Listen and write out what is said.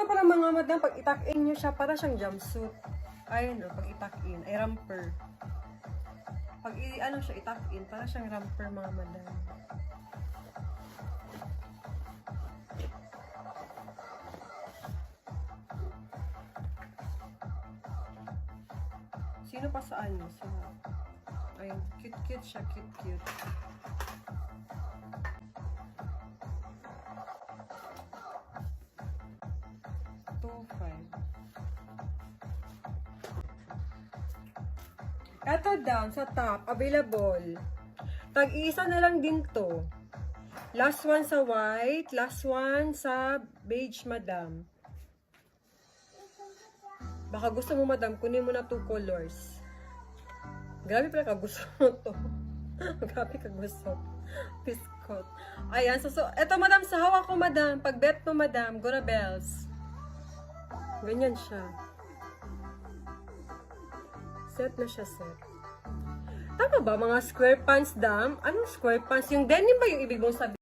to pala mga madam, pag itak-in nyo siya, para siyang jumpsuit. Ayun o, pag itak-in, ay romper. Pag ano siya, itak-in, para siyang romper mga madam. Sino pa sa ano? Sino? Ayun, cute-cute siya, cute-cute. Eto down sa top, available. Tag-isa na lang din to. Last one sa white, last one sa beige, madam. Baka gusto mo, madam, kunin mo na 2 colors. Grabe pala ka gusto mo to. Grabe ka gusto. Piscot. Ayan, so eto, madam, sa hawak ko, madam. Pag bet mo, madam, Gora Bells. Ganyan siya. Set na siya, set. Tama ba, mga square pants, dam? Anong square pants? Yung denim ba yung ibig mong sabihin?